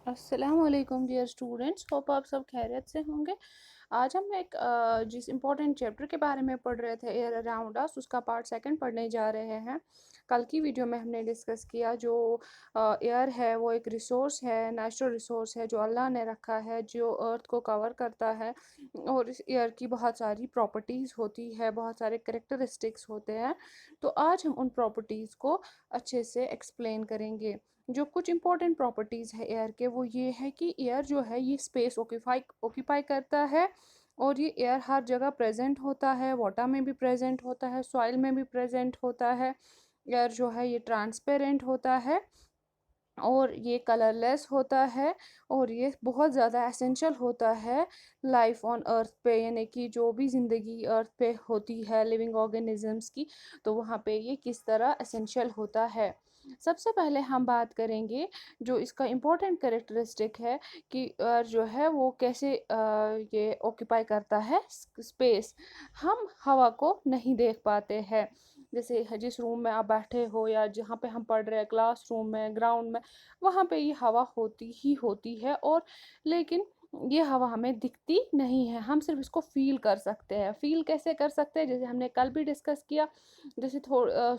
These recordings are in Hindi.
अस्सलाम वालेकुम डियर स्टूडेंट्स, होप आप सब खैरियत से होंगे। आज हम एक जिस इम्पोर्टेंट चैप्टर के बारे में पढ़ रहे थे, एयर अराउंड अस, उसका पार्ट सेकंड पढ़ने जा रहे हैं। कल की वीडियो में हमने डिस्कस किया जो एयर है वो एक रिसोर्स है, नेचुरल रिसोर्स है जो अल्लाह ने रखा है, जो अर्थ को कवर करता है। और इस एयर की बहुत सारी प्रॉपर्टीज़ होती है, बहुत सारे करेक्टरिस्टिक्स होते हैं। तो आज हम उन प्रॉपर्टीज़ को अच्छे से एक्सप्लेन करेंगे। जो कुछ इंपॉर्टेंट प्रॉपर्टीज़ है एयर के, वो ये है कि एयर जो है ये स्पेस ऑक्यूपाई करता है। और ये एयर हर जगह प्रेजेंट होता है, वाटर में भी प्रेजेंट होता है, सॉइल में भी प्रेजेंट होता है। एयर जो है ये ट्रांसपेरेंट होता है और ये कलरलेस होता है। और ये बहुत ज़्यादा एसेंशियल होता है लाइफ ऑन अर्थ पे, यानी कि जो भी ज़िंदगी अर्थ पे होती है लिविंग ऑर्गेनिजम्स की, तो वहाँ पे ये किस तरह एसेंशियल होता है। सबसे पहले हम बात करेंगे जो इसका इम्पोर्टेंट करेक्टरिस्टिक है कि एयर जो है वो कैसे ये ऑक्यूपाई करता है स्पेस। हम हवा को नहीं देख पाते हैं। जैसे जिस रूम में आप बैठे हो या जहाँ पे हम पढ़ रहे हैं, क्लासरूम में, ग्राउंड में, वहाँ पे ये हवा होती ही होती है। और लेकिन ये हवा हमें दिखती नहीं है, हम सिर्फ इसको फील कर सकते हैं। फील कैसे कर सकते हैं, जैसे हमने कल भी डिस्कस किया। जैसे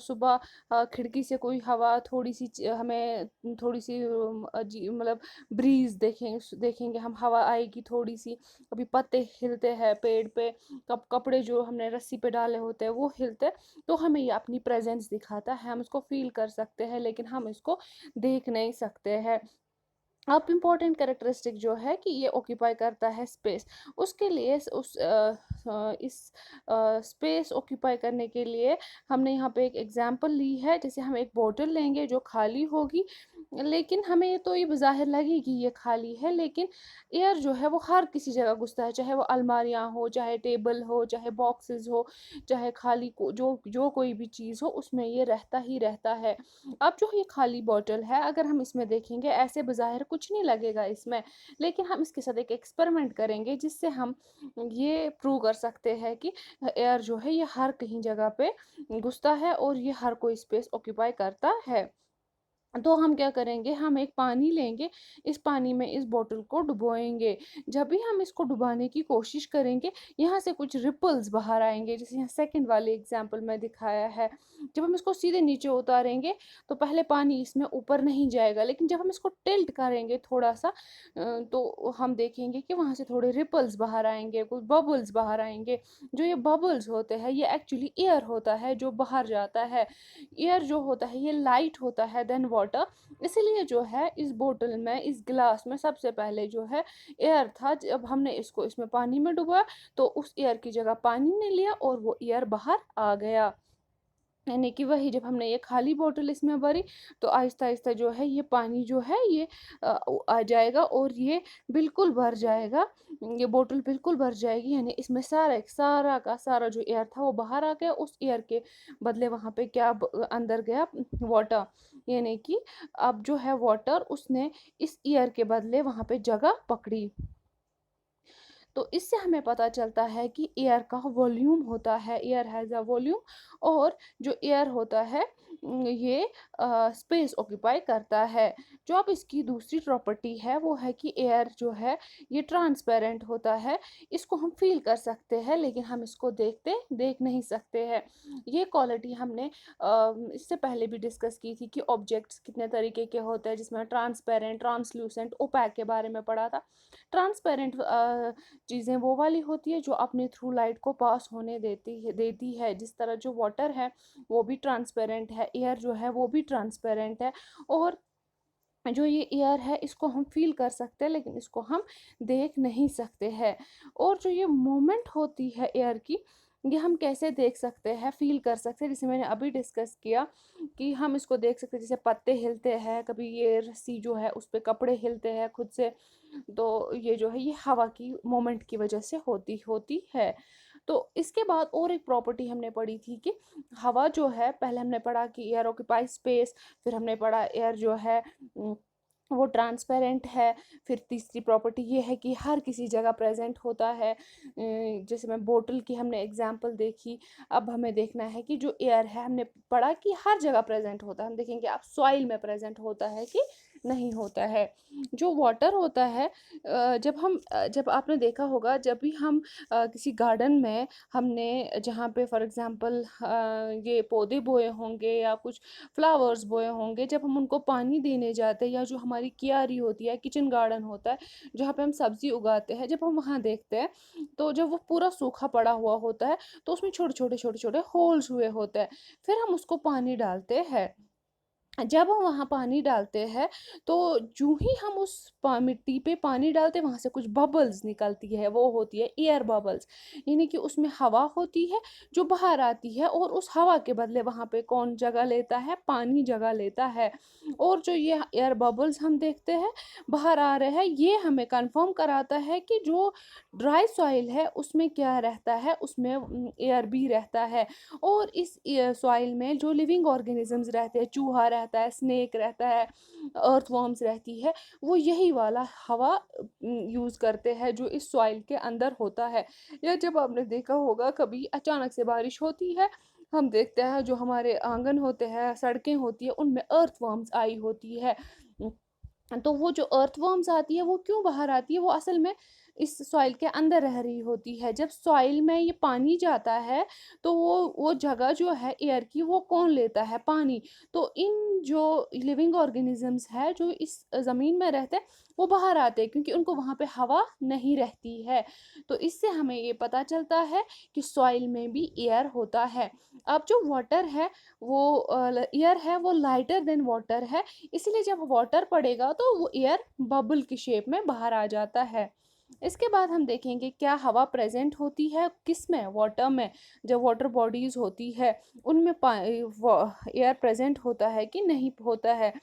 सुबह खिड़की से कोई हवा थोड़ी सी हमें थोड़ी सी मतलब ब्रीज देखेंगे हम, हवा आएगी थोड़ी सी, कभी पत्ते हिलते हैं पेड़ पे, कब कपड़े जो हमने रस्सी पे डाले होते हैं वो हिलते, तो हमें ये अपनी प्रेजेंस दिखाता है, हम इसको फील कर सकते हैं लेकिन हम इसको देख नहीं सकते हैं। अब इम्पॉर्टेंट कैरेक्टरिस्टिक जो है कि ये ऑक्यूपाई करता है स्पेस। उसके लिए इस स्पेस ऑक्यूपाई करने के लिए हमने यहाँ पे एक एग्जांपल ली है। जैसे हम एक बोतल लेंगे जो खाली होगी, लेकिन हमें तो ये बज़ाहिर लगेगी ये खाली है, लेकिन एयर जो है वो हर किसी जगह घुसता है, चाहे वो अलमारियाँ हो, चाहे टेबल हो, चाहे बॉक्सेस हो, चाहे खाली जो जो कोई भी चीज़ हो, उसमें ये रहता ही रहता है। अब जो ये खाली बॉटल है, अगर हम इसमें देखेंगे ऐसे बज़ाहिर कुछ नहीं लगेगा इसमें, लेकिन हम इसके साथ एक एक्सपेरिमेंट करेंगे जिससे हम ये प्रूव कर सकते हैं कि एयर जो है ये हर कहीं जगह पे घुसता है और ये हर कोई स्पेस ऑक्यूपाई करता है। तो हम क्या करेंगे, हम एक पानी लेंगे, इस पानी में इस बोतल को डुबोएंगे। जब भी हम इसको डुबाने की कोशिश करेंगे, यहाँ से कुछ रिपल्स बाहर आएंगे, जैसे यहाँ सेकंड वाले एग्जाम्पल में दिखाया है। जब हम इसको सीधे नीचे उतारेंगे तो पहले पानी इसमें ऊपर नहीं जाएगा, लेकिन जब हम इसको टिल्ट करेंगे थोड़ा सा, तो हम देखेंगे कि वहाँ से थोड़े रिपल्स बाहर आएंगे, कुछ बबल्स बाहर आएंगे। जो ये बबल्स होते हैं ये एक्चुअली एयर होता है जो बाहर जाता है। एयर जो होता है ये लाइट होता है देन वाटर, इसीलिए जो है इस बोतल में, इस गिलास में सबसे पहले जो है एयर था। जब हमने इसको इसमें पानी में डुबाया तो उस एयर की जगह पानी ने लिया और वो एयर बाहर आ गया। यानी कि वही जब हमने ये खाली बोतल इसमें भरी, तो आहिस्ता आहिस्ता जो है ये पानी जो है ये आ जाएगा और ये बिल्कुल भर जाएगा। ये बोतल बिल्कुल भर जाएगी, यानी इसमें सारा सारा का सारा जो एयर था वो बाहर आ गया। उस एयर के बदले वहाँ पे क्या अंदर गया, वाटर। यानी कि अब जो है वाटर उसने इस एयर के बदले वहाँ पे जगह पकड़ी। तो इससे हमें पता चलता है कि एयर का वॉल्यूम होता है, एयर हैज़ अ वॉल्यूम। और जो एयर होता है ये स्पेस ऑक्यूपाई करता है। जो अब इसकी दूसरी प्रॉपर्टी है वो है कि एयर जो है ये ट्रांसपेरेंट होता है। इसको हम फील कर सकते हैं लेकिन हम इसको देख नहीं सकते हैं। ये क्वालिटी हमने इससे पहले भी डिस्कस की थी कि ऑब्जेक्ट्स कितने तरीके के होते हैं, जिसमें ट्रांसपेरेंट, ट्रांसल्यूसेंट, ओपैक के बारे में पढ़ा था। ट्रांसपेरेंट चीज़ें वो वाली होती है जो अपने थ्रू लाइट को पास होने देती है। जिस तरह जो वाटर है वो भी ट्रांसपेरेंट है, एयर जो है वो भी ट्रांसपेरेंट है। और जो ये एयर है इसको हम फील कर सकते हैं लेकिन इसको हम देख नहीं सकते हैं। और जो ये मूवमेंट होती है एयर की, ये हम कैसे देख सकते हैं, फील कर सकते हैं, जैसे मैंने अभी डिस्कस किया कि हम इसको देख सकते हैं। जैसे पत्ते हिलते हैं, कभी ये रस्सी जो है उस पे कपड़े हिलते हैं खुद से, तो ये जो है ये हवा की मोमेंट की वजह से होती होती है। तो इसके बाद और एक प्रॉपर्टी हमने पढ़ी थी कि हवा जो है, पहले हमने पढ़ा कि एयर ऑक्यूपाई स्पेस, फिर हमने पढ़ा एयर जो है वो ट्रांसपेरेंट है। फिर तीसरी प्रॉपर्टी ये है कि हर किसी जगह प्रेजेंट होता है। जैसे मैं बोतल की हमने एग्जांपल देखी, अब हमें देखना है कि जो एयर है, हमने पढ़ा कि हर जगह प्रेजेंट होता है। हम देखेंगे अब सॉइल में प्रेजेंट होता है कि नहीं होता है। जो वाटर होता है जब आपने देखा होगा जब भी हम किसी गार्डन में हमने जहाँ पे फॉर एग्ज़ाम्पल ये पौधे बोए होंगे या कुछ फ्लावर्स बोए होंगे, जब हम उनको पानी देने जाते हैं या जो हमारी क्यारी होती है, किचन गार्डन होता है, जहाँ पे हम सब्ज़ी उगाते हैं, जब हम वहाँ देखते हैं, तो जब वो पूरा सूखा पड़ा हुआ होता है, तो उसमें छोटे-छोटे होल्स हुए होते हैं। फिर हम उसको पानी डालते हैं। जब हम वहाँ पानी डालते हैं, तो जूँ ही हम उस मिट्टी पे पानी डालते हैं, वहाँ से कुछ बबल्स निकलती है, वो होती है एयर बबल्स। यानी कि उसमें हवा होती है जो बाहर आती है, और उस हवा के बदले वहाँ पे कौन जगह लेता है, पानी जगह लेता है। और जो ये एयर बबल्स हम देखते हैं बाहर आ रहे हैं, ये हमें कंफर्म कराता है कि जो ड्राई सॉइल है उसमें क्या रहता है, उसमें एयर भी रहता है। और इस सॉइल में जो लिविंग ऑर्गेनिजम्स रहते हैं, चूहा रहता है, स्नेक रहता है, अर्थवर्म्स रहती है, वो यही वाला हवा यूज़ करते हैं जो इस सॉइल के अंदर होता है। या जब आपने देखा होगा कभी अचानक से बारिश होती है, हम देखते हैं जो हमारे आंगन होते हैं, सड़कें होती है, उनमें अर्थवर्म्स आई होती है। तो वो जो अर्थवर्म्स आती है वो क्यों बाहर आती है, वो असल में इस सॉइल के अंदर रह रही होती है। जब सॉइल में ये पानी जाता है, तो वो जगह जो है एयर की, वो कौन लेता है, पानी। तो इन जो लिविंग ऑर्गेनिजम्स है जो इस ज़मीन में रहते हैं, वो बाहर आते हैं क्योंकि उनको वहाँ पे हवा नहीं रहती है। तो इससे हमें ये पता चलता है कि सॉइल में भी एयर होता है। अब जो वाटर है वो एयर है वो लाइटर देन वाटर है, इसलिए जब वाटर पड़ेगा तो वो एयर बबल की शेप में बाहर आ जाता है। इसके बाद हम देखेंगे क्या हवा प्रेजेंट होती है किस में, वाटर में। जब वाटर बॉडीज होती है उनमें एयर प्रेजेंट होता है कि नहीं होता है।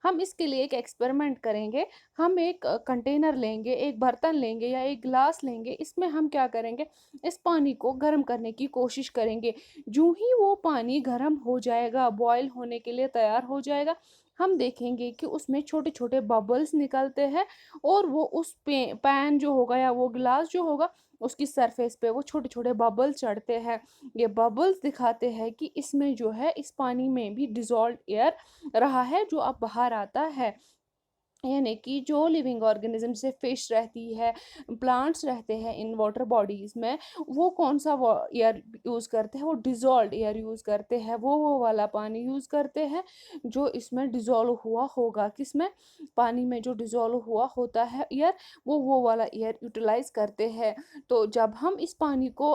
हम इसके लिए एक एक्सपेरिमेंट करेंगे। हम एक कंटेनर लेंगे, एक बर्तन लेंगे या एक ग्लास लेंगे, इसमें हम क्या करेंगे, इस पानी को गर्म करने की कोशिश करेंगे। जूं ही वो पानी गर्म हो जाएगा, बॉयल होने के लिए तैयार हो जाएगा, हम देखेंगे कि उसमें छोटे छोटे बबल्स निकलते हैं, और वो उस पैन जो होगा या वो ग्लास जो होगा, उसकी सरफेस पे वो छोटे छोटे बबल्स चढ़ते हैं। ये बबल्स दिखाते हैं कि इसमें जो है इस पानी में भी डिजॉल्व एयर रहा है जो अब बाहर आता है। यानी कि जो लिविंग ऑर्गेनिज्म जैसे फिश रहती है, प्लांट्स रहते हैं इन वाटर बॉडीज में, वो कौन सा एयर यूज़ करते हैं, वो डिजॉल्व एयर यूज़ करते हैं, वो वाला पानी यूज़ करते हैं जो इसमें डिजॉल्व हुआ होगा। किसमें, पानी में जो डिजॉल्व हुआ होता है एयर, वो वाला एयर यूटिलाइज करते हैं। तो जब हम इस पानी को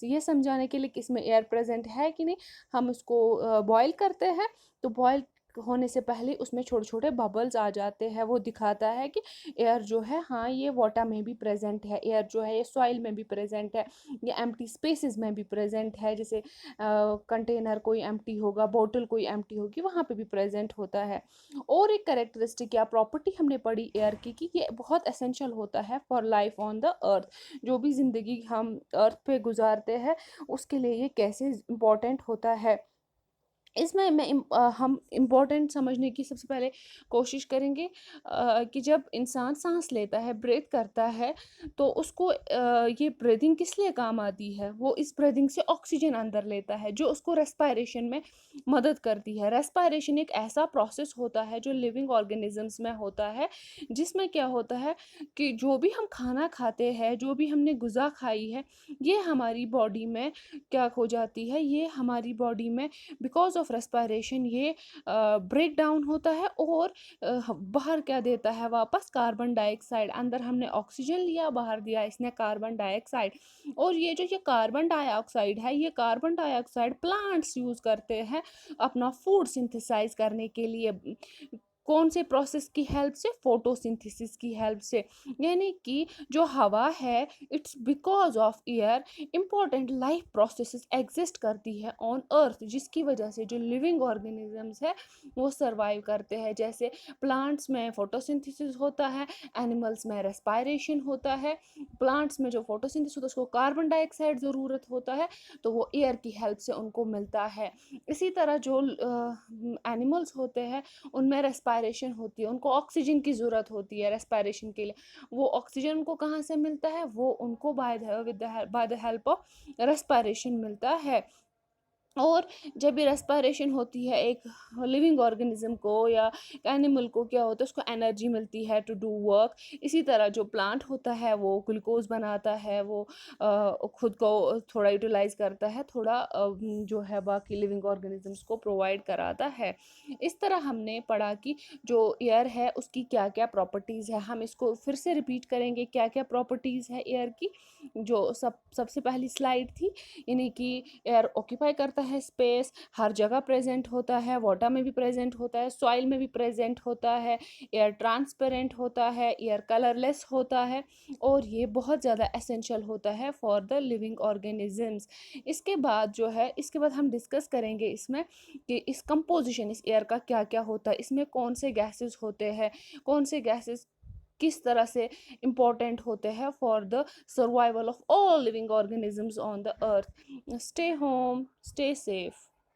ये समझाने के लिए कि इसमें एयर प्रेजेंट है कि नहीं, हम उसको बॉयल करते हैं, तो बॉयल होने से पहले उसमें छोटे-छोटे बबल्स आ जाते हैं। वो दिखाता है कि एयर जो है, हाँ, ये वाटर में भी प्रेज़ेंट है, एयर जो है ये सॉइल में भी प्रेज़ेंट है, ये एम्प्टी स्पेसेस में भी प्रेज़ेंट है। जैसे कंटेनर कोई एम्प्टी होगा, बॉटल कोई एम्प्टी होगी, वहाँ पे भी प्रेज़ेंट होता है। और एक कैरेक्टरिस्टिक या प्रॉपर्टी हमने पढ़ी एयर की कि ये बहुत एसेंशियल होता है for life on the earth. जो भी ज़िंदगी हम अर्थ पे गुज़ारते हैं, उसके लिए ये कैसे इम्पोर्टेंट होता है। इसमें हम इम्पोर्टेंट समझने की सबसे पहले कोशिश करेंगे कि जब इंसान सांस लेता है, ब्रीथ करता है, तो उसको ये ब्रीदिंग किस लिए काम आती है, वो इस ब्रीदिंग से ऑक्सीजन अंदर लेता है जो उसको रेस्पायरेशन में मदद करती है। रेस्पायरेशन एक ऐसा प्रोसेस होता है जो लिविंग ऑर्गेनिजम्स में होता है, जिसमें क्या होता है कि जो भी हम खाना खाते हैं, जो भी हमने गुज़ा खाई है, ये हमारी बॉडी में क्या हो जाती है, ये हमारी बॉडी में बिकॉज ऑफ रेस्पायरेशन ये ब्रेक डाउन होता है, और बाहर क्या देता है वापस, कार्बन डाइऑक्साइड। अंदर हमने ऑक्सीजन लिया, बाहर दिया इसने कार्बन डाइऑक्साइड। और ये कार्बन डाइऑक्साइड है, ये कार्बन डाइऑक्साइड प्लांट्स यूज़ करते हैं अपना फूड सिंथेसाइज करने के लिए। कौन से प्रोसेस की हेल्प से, फोटोसिंथेसिस की हेल्प से। यानी कि जो हवा है, it's because of air important life processes exist करती है ऑन अर्थ, जिसकी वजह से जो लिविंग ऑर्गेनिजम्स है वो सर्वाइव करते हैं। जैसे प्लांट्स में फोटोसिंथेसिस होता है, एनिमल्स में रेस्पायरेशन होता है। प्लांट्स में जो फोटोसिंथेसिस होता है उसको कार्बन डाइऑक्साइड ज़रूरत होता है, तो वो एयर की हेल्प से उनको मिलता है। इसी तरह जो एनिमल्स होते हैं उनमें रेस्पायरेशन होती है, उनको ऑक्सीजन की ज़रूरत होती है रेस्पायरेशन के लिए। वो ऑक्सीजन उनको कहाँ से मिलता है, वो उनको by the help of respiration मिलता है। और जब भी रेस्पिरेशन होती है एक लिविंग ऑर्गेनिज्म को या एनिमल को, क्या होता है, उसको एनर्जी मिलती है टू डू वर्क। इसी तरह जो प्लांट होता है वो ग्लूकोज बनाता है, वो खुद को थोड़ा यूटिलाइज करता है, थोड़ा जो है बाकी लिविंग ऑर्गेनिजम्स को प्रोवाइड कराता है। इस तरह हमने पढ़ा कि जो एयर है उसकी क्या क्या प्रॉपर्टीज़ है। हम इसको फिर से रिपीट करेंगे, क्या क्या प्रॉपर्टीज़ है एयर की। जो सबसे पहली स्लाइड थी, यानी कि एयर ऑक्यूपाई करता है स्पेस, हर जगह प्रेजेंट होता है, वाटर में भी प्रेजेंट होता है, सॉइल में भी प्रेजेंट होता है, एयर ट्रांसपेरेंट होता है, एयर कलरलेस होता है, और ये बहुत ज़्यादा एसेंशियल होता है फॉर द लिविंग ऑर्गेनिजम्स। इसके बाद जो है, इसके बाद हम डिस्कस करेंगे इसमें कि इस कंपोजिशन इस एयर का क्या क्या होता है, इसमें कौन से गैसेस होते हैं, कौन से गैसेस किस तरह से इम्पोर्टेंट होते हैं for the survival of all living organisms on the earth. Stay home, stay safe.